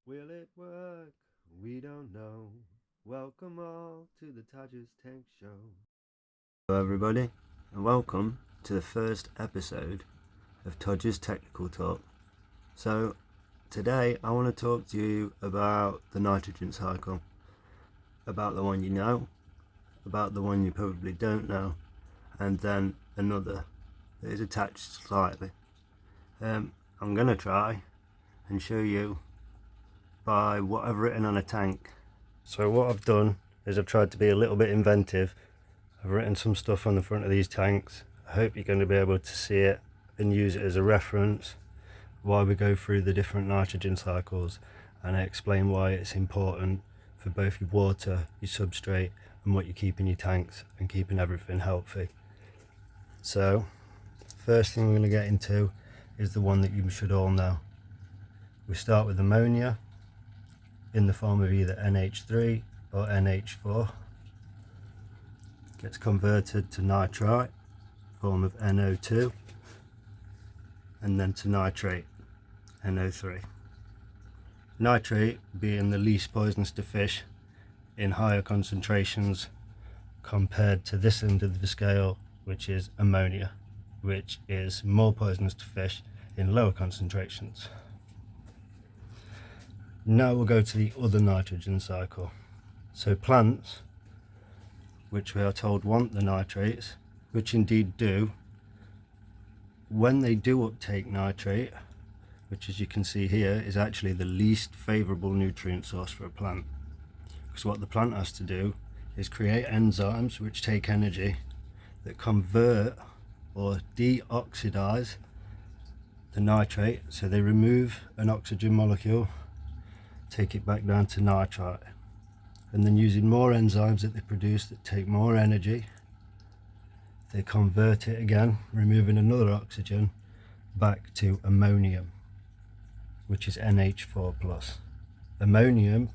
Will it work? We don't know. Welcome all to the Todge's Tank Show. Hello everybody, and welcome to the first episode of Todge's Technical Talk. So today I want to talk to you about the nitrogen cycle, about the one you know, about the one you probably don't know, and then another that is attached slightly. I'm going to try and show you by what I've written on a tank. So what I've done is I've tried to be a little bit inventive. I've written some stuff on the front of these tanks. I hope you're going to be able to see it and use it as a reference while we go through the different nitrogen cycles, and I explain why it's important for both your water, your substrate, and what you keep in your tanks and keeping everything healthy. So first thing we're going to get into is the one that you should all know. We start with ammonia in the form of either NH3 or NH4. Gets converted to nitrite, form of NO2, and then to nitrate, NO3. Nitrate being the least poisonous to fish in higher concentrations compared to this end of the scale, which is ammonia, which is more poisonous to fish in lower concentrations. Now we'll go to the other nitrogen cycle. So plants, which we are told want the nitrates, which indeed do, when they do uptake nitrate, which as you can see here is actually the least favourable nutrient source for a plant, because what the plant has to do is create enzymes which take energy that convert or deoxidize the nitrate, so they remove an oxygen molecule, take it back down to nitrite, and then using more enzymes that they produce that take more energy, they convert it again, removing another oxygen, back to ammonium, which is NH4+. Ammonium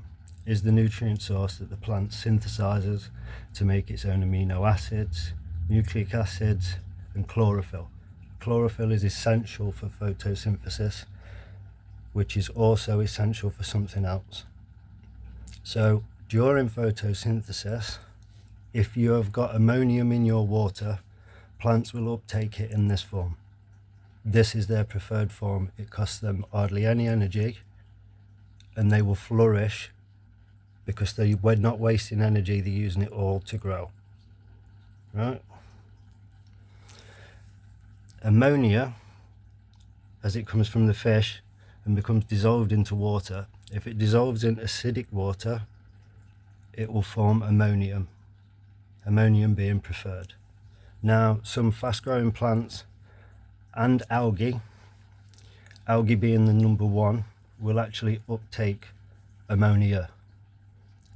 is the nutrient source that the plant synthesizes to make its own amino acids, nucleic acids, and chlorophyll. Chlorophyll is essential for photosynthesis, which is also essential for something else. So during photosynthesis, if you have got ammonium in your water, plants will uptake it in this form. This is their preferred form. It costs them hardly any energy, and they will flourish because we're not wasting energy, they're using it all to grow. Right? Ammonia, as it comes from the fish and becomes dissolved into water, if it dissolves in acidic water, it will form ammonium, ammonium being preferred. Now, some fast growing plants and algae being the number one, will actually uptake ammonia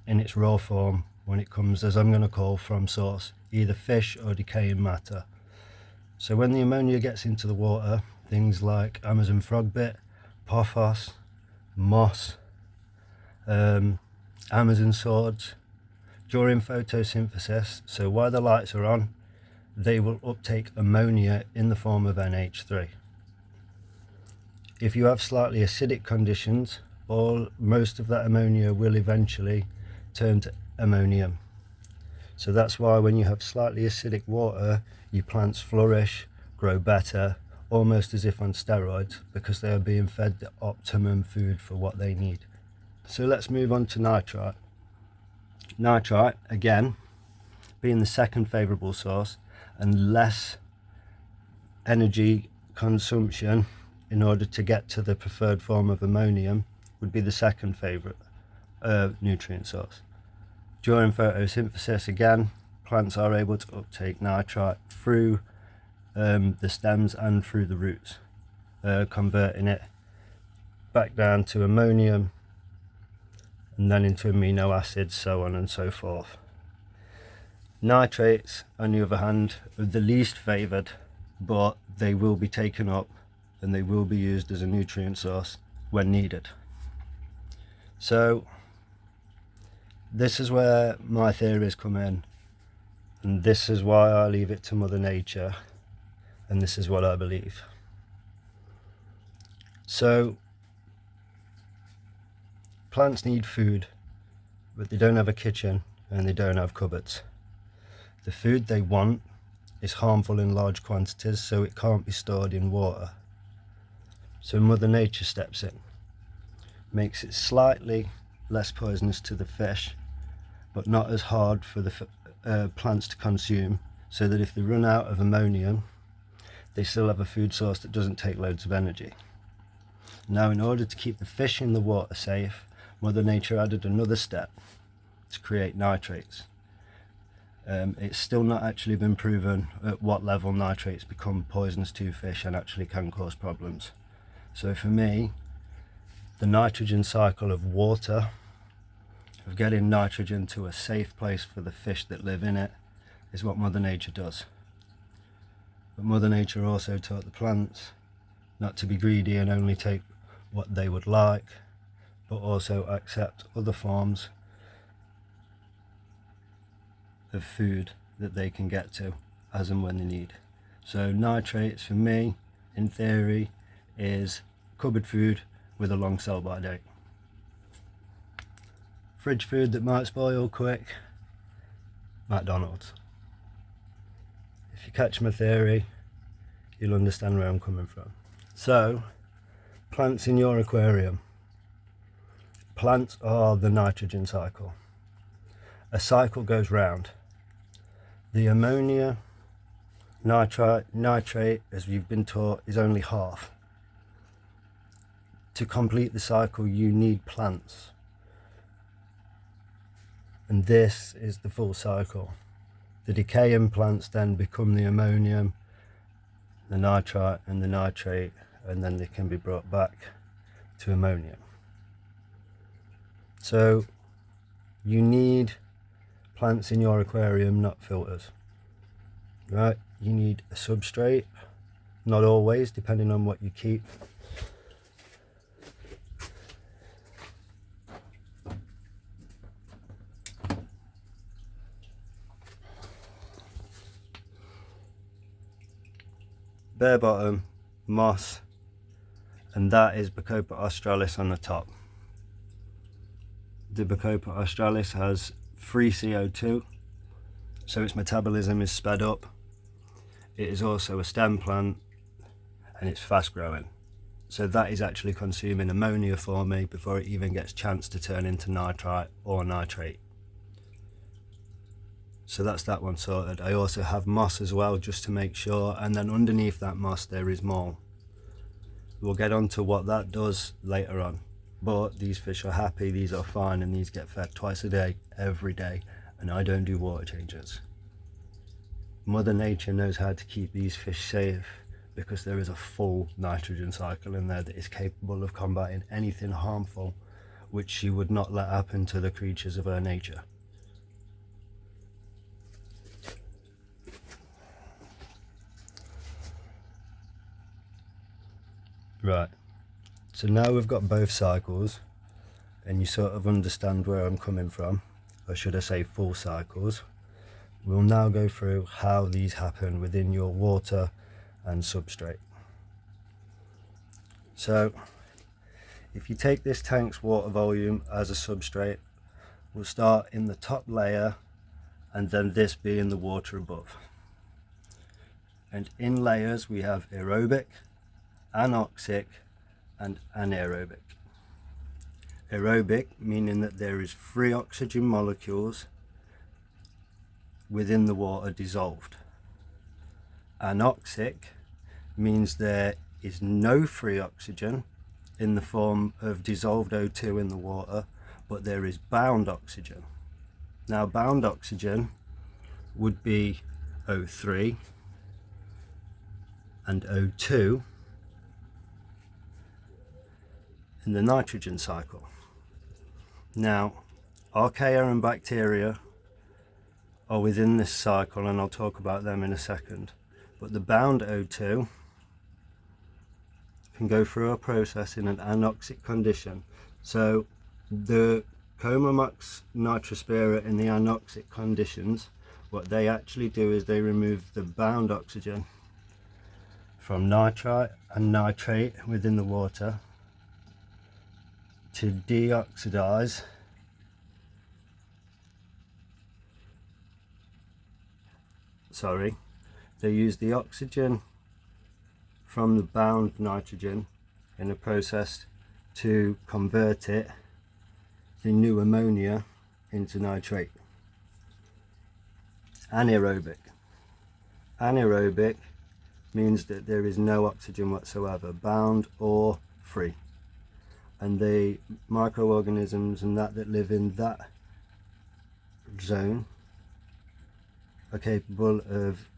in its raw form when it comes, as I'm going to call, from source, either fish or decaying matter. So when the ammonia gets into the water, things like Amazon frogbit, pothos, moss, Amazon swords, during photosynthesis, so while the lights are on, they will uptake ammonia in the form of NH3. If you have slightly acidic conditions, most of that ammonia will eventually turn to ammonium. So that's why when you have slightly acidic water, your plants flourish, grow better, almost as if on steroids, because they are being fed the optimum food for what they need. So let's move on to nitrite. Nitrite, again, being the second favourable source and less energy consumption in order to get to the preferred form of ammonium, would be the second favourite nutrient source. During photosynthesis, again, plants are able to uptake nitrite through the stems and through the roots, converting it back down to ammonium and then into amino acids, so on and so forth. Nitrates, on the other hand, are the least favoured, but they will be taken up and they will be used as a nutrient source when needed. So this is where my theories come in, and this is why I leave it to Mother Nature, and this is what I believe. So Plants need food, but they don't have a kitchen and they don't have cupboards. The food they want is harmful in large quantities, so it can't be stored in water. So Mother Nature steps in, makes it slightly less poisonous to the fish, but not as hard for the plants to consume, so that if they run out of ammonium, they still have a food source that doesn't take loads of energy. Now, in order to keep the fish in the water safe, Mother Nature added another step to create nitrates. It's still not actually been proven at what level nitrates become poisonous to fish and actually can cause problems. So for me, the nitrogen cycle of water, of getting nitrogen to a safe place for the fish that live in it, is what Mother Nature does. But Mother Nature also taught the plants not to be greedy and only take what they would like, but also accept other forms of food that they can get to as and when they need. So nitrates for me, in theory, is cupboard food with a long sell-by date. Fridge food that might spoil quick, McDonald's. If you catch my theory, you'll understand where I'm coming from. So, plants in your aquarium. Plants are the nitrogen cycle. A cycle goes round. The ammonia nitrate, as you've been taught, is only half. To complete the cycle, you need plants. And this is the full cycle. The decaying plants then become the ammonium, the nitrite and the nitrate, and then they can be brought back to ammonium. So you need plants in your aquarium, not filters, right? You need a substrate, not always, depending on what you keep. Bare bottom, moss, and that is Bacopa australis on the top. The Bacopa australis has free CO2, so its metabolism is sped up. It is also a stem plant and it's fast growing. So that is actually consuming ammonia for me before it even gets a chance to turn into nitrite or nitrate. So that's that one sorted. I also have moss as well, just to make sure, and then underneath that moss there is mold. We'll get on to what that does later on, but these fish are happy, these are fine, and these get fed twice a day, every day, and I don't do water changes. Mother Nature knows how to keep these fish safe because there is a full nitrogen cycle in there that is capable of combating anything harmful which she would not let happen to the creatures of her nature. Right, so now we've got both cycles and you sort of understand where I'm coming from, or should I say full cycles. We'll now go through how these happen within your water and substrate. So if you take this tank's water volume as a substrate, we'll start in the top layer and then this being the water above. And in layers we have aerobic, anoxic and anaerobic. Aerobic meaning that there is free oxygen molecules within the water dissolved. Anoxic means there is no free oxygen in the form of dissolved O2 in the water, but there is bound oxygen. Now bound oxygen would be O3 and O2 in the nitrogen cycle. Now, archaea and bacteria are within this cycle, and I'll talk about them in a second. But the bound O2 can go through a process in an anoxic condition. So the Comomox nitrospira in the anoxic conditions, what they actually do is they remove the bound oxygen from nitrite and nitrate within the water to deoxidize they use the oxygen from the bound nitrogen in a process to convert it, the new ammonia, into nitrate. Anaerobic means that there is no oxygen whatsoever, bound or free, and the microorganisms and that live in that zone are capable of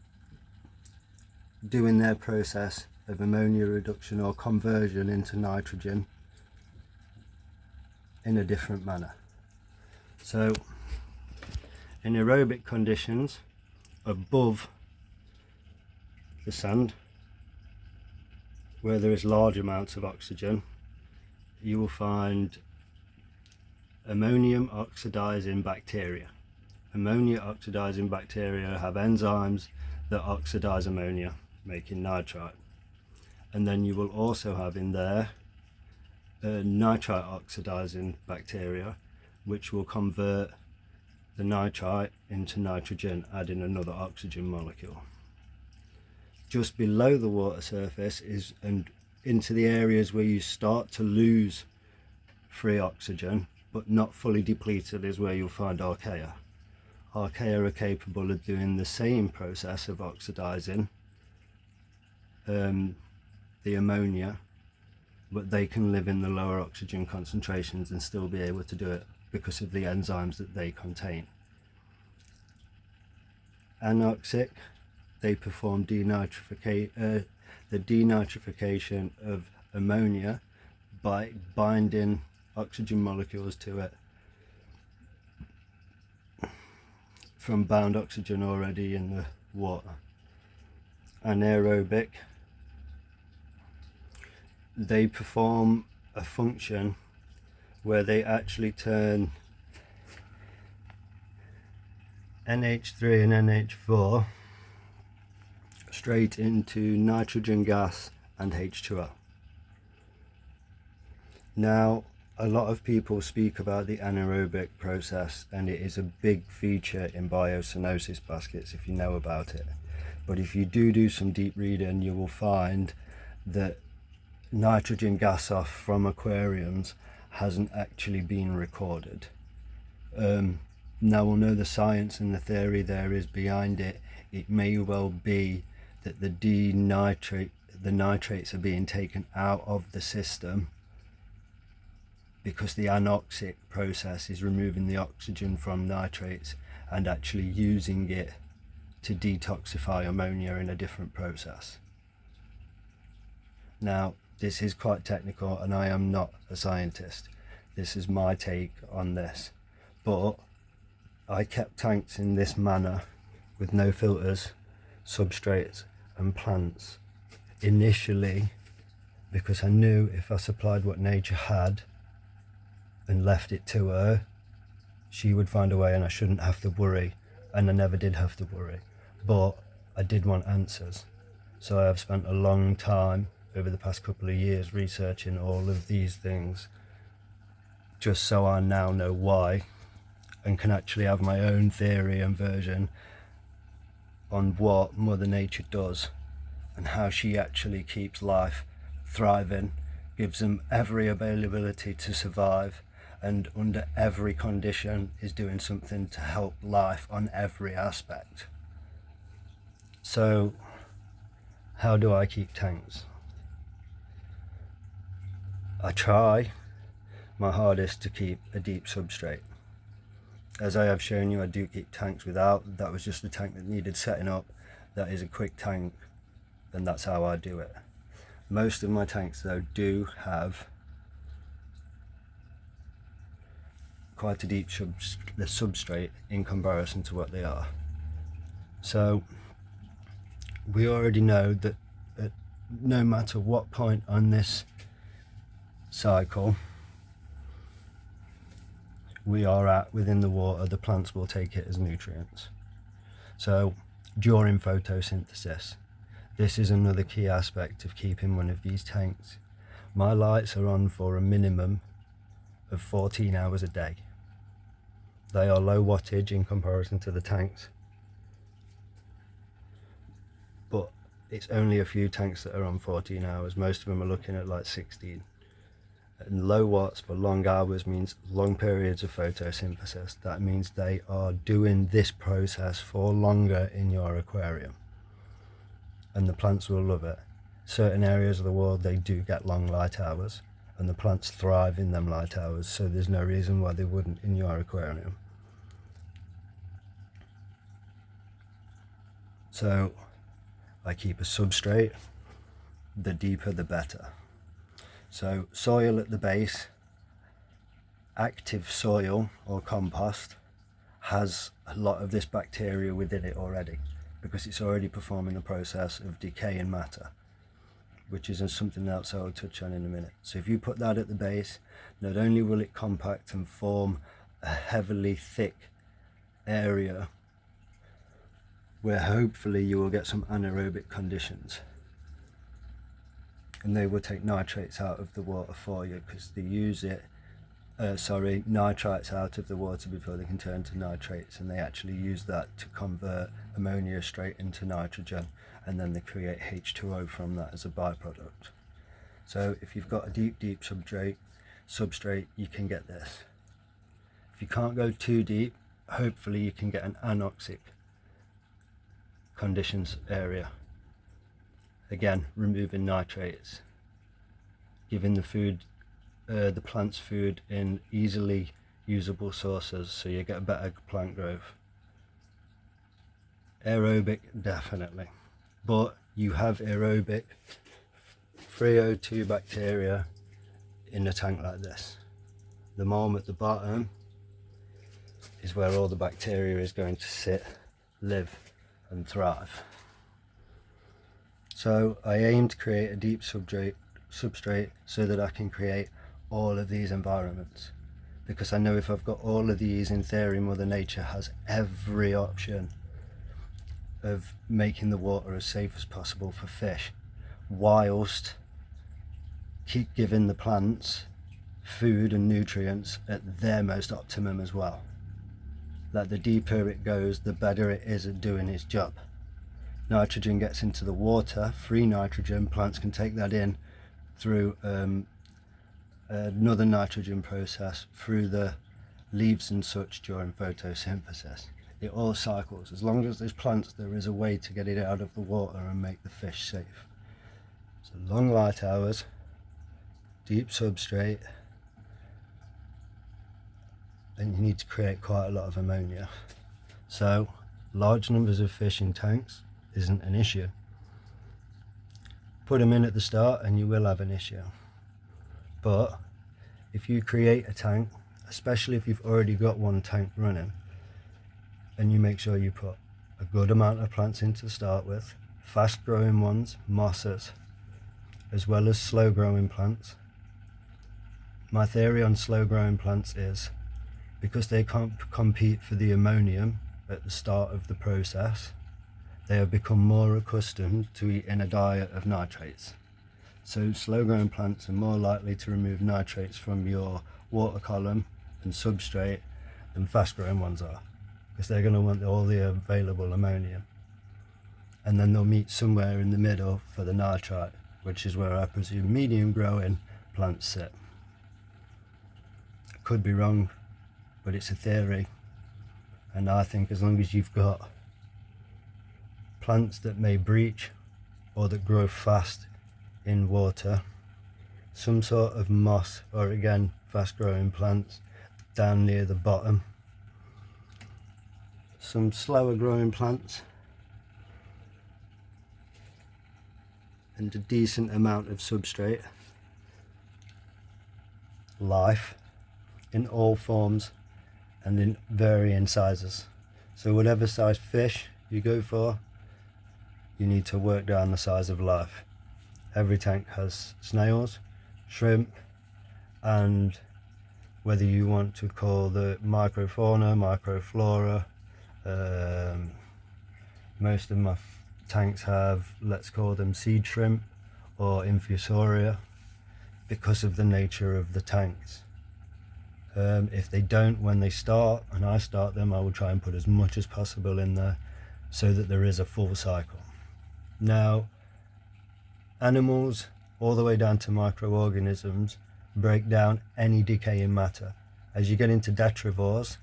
doing their process of ammonia reduction or conversion into nitrogen in a different manner. So in aerobic conditions above the sand, where there is large amounts of oxygen, you will find ammonium oxidizing bacteria. Ammonia oxidizing bacteria have enzymes that oxidize ammonia, making nitrite. And then you will also have in there nitrite oxidizing bacteria, which will convert the nitrite into nitrogen, adding another oxygen molecule. Just below the water surface and into the areas where you start to lose free oxygen but not fully depleted is where you'll find archaea. Archaea are capable of doing the same process of oxidizing the ammonia, but they can live in the lower oxygen concentrations and still be able to do it because of the enzymes that they contain. Anoxic, they perform the denitrification of ammonia by binding oxygen molecules to it from bound oxygen already in the water. Anaerobic, they perform a function where they actually turn NH3 and NH4 straight into nitrogen gas and H2O. Now, a lot of people speak about the anaerobic process, and it is a big feature in biocenosis baskets if you know about it. But if you do some deep reading, you will find that nitrogen gas off from aquariums hasn't actually been recorded. Now we'll know the science and the theory there is behind it. It may well be that the nitrates are being taken out of the system because the anoxic process is removing the oxygen from nitrates and actually using it to detoxify ammonia in a different process. Now, this is quite technical and I am not a scientist. This is my take on this. But I kept tanks in this manner with no filters, substrates and plants initially because I knew if I supplied what nature had and left it to her, she would find a way and I shouldn't have to worry, and I never did have to worry. But I did want answers, so I have spent a long time over the past couple of years researching all of these things just so I now know why and can actually have my own theory and version on what Mother Nature does and how she actually keeps life thriving, gives them every availability to survive, and under every condition is doing something to help life on every aspect. So how do I keep tanks? I try my hardest to keep a deep substrate. As I have shown you, I do keep tanks without. That was just a tank that needed setting up. That is a quick tank, and that's how I do it. Most of my tanks though do have quite a deep substrate in comparison to what they are. So we already know that no matter what point on this cycle we are at within the water, the plants will take it as nutrients. So during photosynthesis, this is another key aspect of keeping one of these tanks. My lights are on for a minimum of 14 hours a day. They are low wattage in comparison to the tanks, but it's only a few tanks that are on 14 hours. Most of them are looking at like 16. And low watts for long hours means long periods of photosynthesis. That means they are doing this process for longer in your aquarium, and the plants will love it. Certain areas of the world, they do get long light hours, and the plants thrive in them light hours, so there's no reason why they wouldn't in your aquarium. So I keep a substrate, the deeper the better. So soil at the base, active soil or compost, has a lot of this bacteria within it already, because it's already performing the process of decaying matter, which is something else I'll touch on in a minute. So if you put that at the base, not only will it compact and form a heavily thick area where hopefully you will get some anaerobic conditions, and they will take nitrates out of the water for you, because they use it nitrites out of the water before they can turn to nitrates, and they actually use that to convert ammonia straight into nitrogen, and then they create H2O from that as a byproduct. So if you've got a deep substrate, you can get this. If you can't go too deep, hopefully you can get an anoxic conditions area. Again, removing nitrates, giving the plant's food in easily usable sources, so you get better plant growth. Aerobic, definitely, but you have aerobic free O2 bacteria in a tank like this. The mome at the bottom is where all the bacteria is going to sit, live and thrive. So I aim to create a deep substrate so that I can create all of these environments, because I know if I've got all of these, in theory Mother Nature has every option of making the water as safe as possible for fish, whilst keep giving the plants food and nutrients at their most optimum as well. That the deeper it goes, the better it is at doing its job. Nitrogen gets into the water, free nitrogen, plants can take that in through another nitrogen process through the leaves and such during photosynthesis. It all cycles. As long as there's plants, there is a way to get it out of the water and make the fish safe. So long light hours, deep substrate, and you need to create quite a lot of ammonia. So large numbers of fish in tanks isn't an issue. Put them in at the start and you will have an issue. But if you create a tank, especially if you've already got one tank running, and you make sure you put a good amount of plants in to start with, fast growing ones, mosses, as well as slow growing plants. My theory on slow growing plants is, because they can't compete for the ammonium at the start of the process, they have become more accustomed to eating a diet of nitrates. So slow growing plants are more likely to remove nitrates from your water column and substrate than fast growing ones are, because they're going to want all the available ammonium, and then they'll meet somewhere in the middle for the nitrite, which is where I presume medium growing plants sit. I could be wrong, but it's a theory, and I think as long as you've got plants that may breach or that grow fast in water, some sort of moss, or again fast growing plants down near the bottom, some slower growing plants, and a decent amount of substrate, life in all forms and in varying sizes. So whatever size fish you go for, you need to work down the size of life. Every tank has snails, shrimp, and whether you want to call the microfauna, microflora, most of my tanks have, let's call them seed shrimp or infusoria, because of the nature of the tanks. If they don't when they start, and I start them, I will try and put as much as possible in there so that there is a full cycle. Now, animals, all the way down to microorganisms, break down any decaying matter. As you get into detrivores,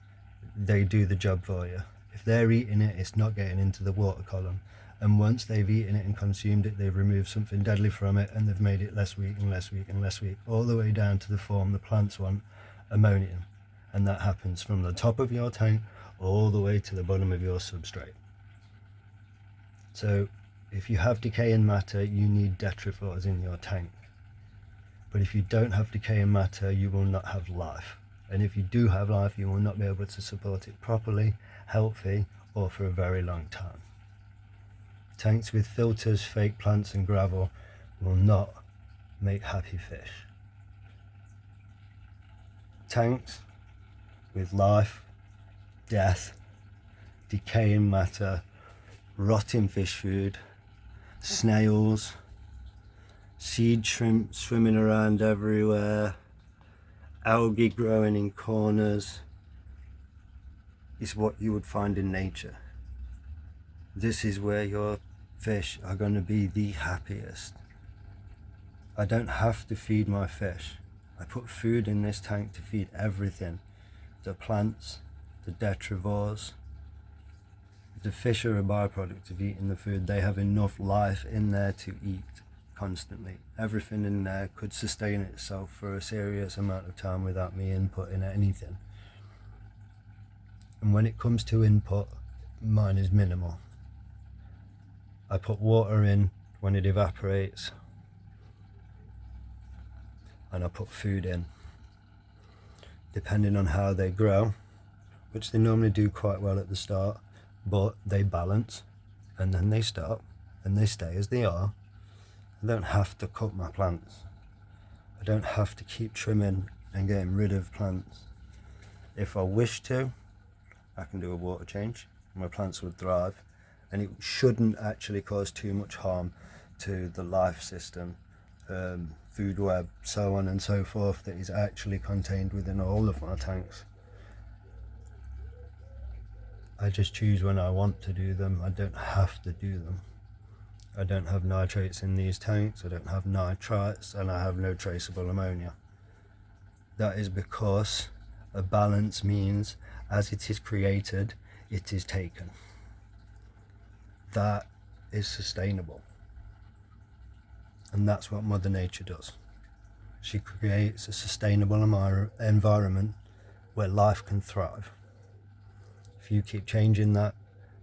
they do the job for you. If they're eating it, it's not getting into the water column. And once they've eaten it and consumed it, they've removed something deadly from it, and they've made it less weak and less weak and less weak, all the way down to the form the plants want, ammonium. And that happens from the top of your tank all the way to the bottom of your substrate. So if you have decaying matter, you need detrivores in your tank. But if you don't have decaying matter, you will not have life. And if you do have life, you will not be able to support it properly, healthy, or for a very long time. Tanks with filters, fake plants and gravel will not make happy fish. Tanks with life, death, decaying matter, rotting fish food, snails, seed shrimp swimming around everywhere, algae growing in corners, is what you would find in nature. This is where your fish are going to be the happiest. I don't have to feed my fish. I put food in this tank to feed everything. The plants, the detrivores. The fish are a byproduct of eating the food. They have enough life in there to eat constantly. Everything in there could sustain itself for a serious amount of time without me inputting anything. And when it comes to input, mine is minimal. I put water in when it evaporates, and I put food in. Depending on how they grow, which they normally do quite well at the start, but they balance, and then they stop, and they stay as they are. I don't have to cut my plants. I don't have to keep trimming and getting rid of plants. If I wish to, I can do a water change. My plants would thrive, and it shouldn't actually cause too much harm to the life system, food web, so on and so forth, that is actually contained within all of my tanks. I just choose when I want to do them. I don't have to do them. I don't have nitrates in these tanks, I don't have nitrites, and I have no traceable ammonia. That is because a balance means as it is created, it is taken. That is sustainable. And that's what Mother Nature does. She creates a sustainable environment where life can thrive. If you keep changing that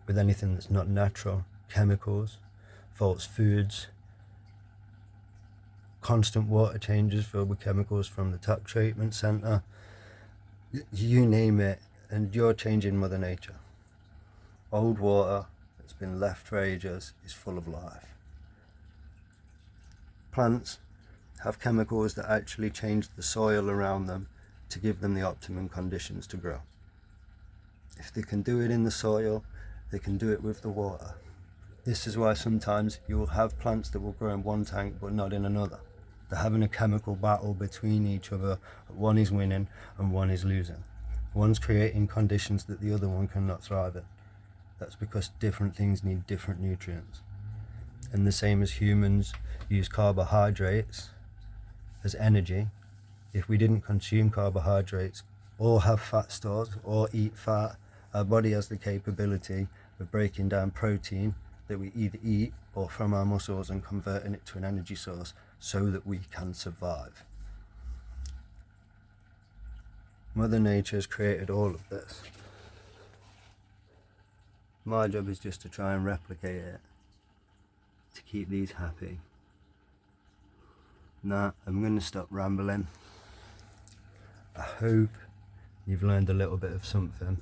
with anything that's not natural, chemicals, false foods, constant water changes filled with chemicals from the top treatment centre, you name it, and you're changing Mother Nature. Old water that's been left for ages is full of life. Plants have chemicals that actually change the soil around them to give them the optimum conditions to grow. If they can do it in the soil, they can do it with the water. This is why sometimes you will have plants that will grow in one tank but not in another. They're having a chemical battle between each other. One is winning and one is losing. One's creating conditions that the other one cannot thrive in. That's because different things need different nutrients. And the same as humans use carbohydrates as energy. If we didn't consume carbohydrates or have fat stores or eat fat, our body has the capability of breaking down protein that we either eat or from our muscles and converting it to an energy source so that we can survive. Mother Nature has created all of this. My job is just to try and replicate it, to keep these happy. Now, I'm going to stop rambling. I hope you've learned a little bit of something.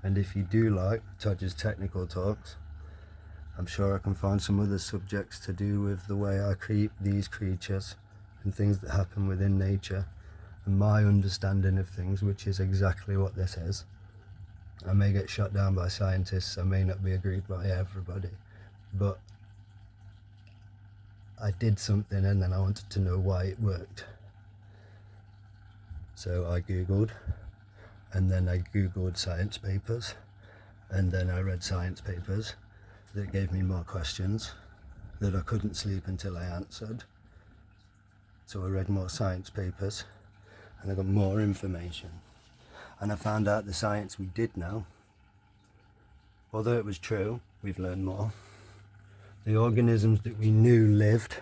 And if you do like Todge's technical talks, I'm sure I can find some other subjects to do with the way I keep these creatures and things that happen within nature and my understanding of things, which is exactly what this is. I may get shot down by scientists, I may not be agreed by everybody, but I did something and then I wanted to know why it worked. So I googled, and then I googled science papers, and then I read science papers that gave me more questions that I couldn't sleep until I answered. So I read more science papers and I got more information, and I found out the science we did know, although it was true, we've learned more. The organisms that we knew lived,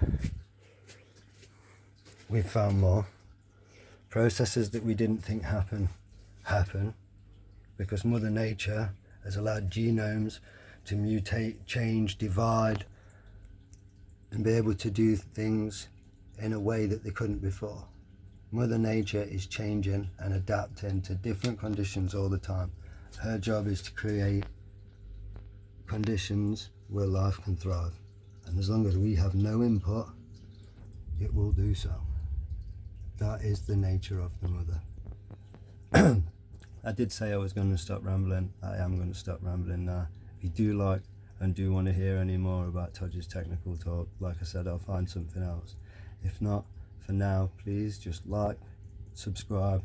we've found more. Processes that we didn't think happen because Mother Nature has allowed genomes to mutate, change, divide, and be able to do things in a way that they couldn't before. Mother Nature is changing and adapting to different conditions all the time. Her job is to create conditions where life can thrive. And as long as we have no input, it will do so. That is the nature of the mother. I did say I was going to stop rambling. I am going to stop rambling now. If you do like and do want to hear any more about Todge's technical talk, like I said, I'll find something else. If not, for now, please just like, subscribe,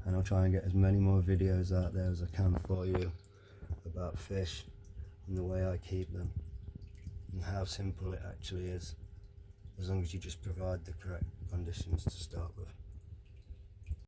and I'll try and get as many more videos out there as I can for you about fish and the way I keep them and how simple it actually is, as long as you just provide the correct conditions to start with.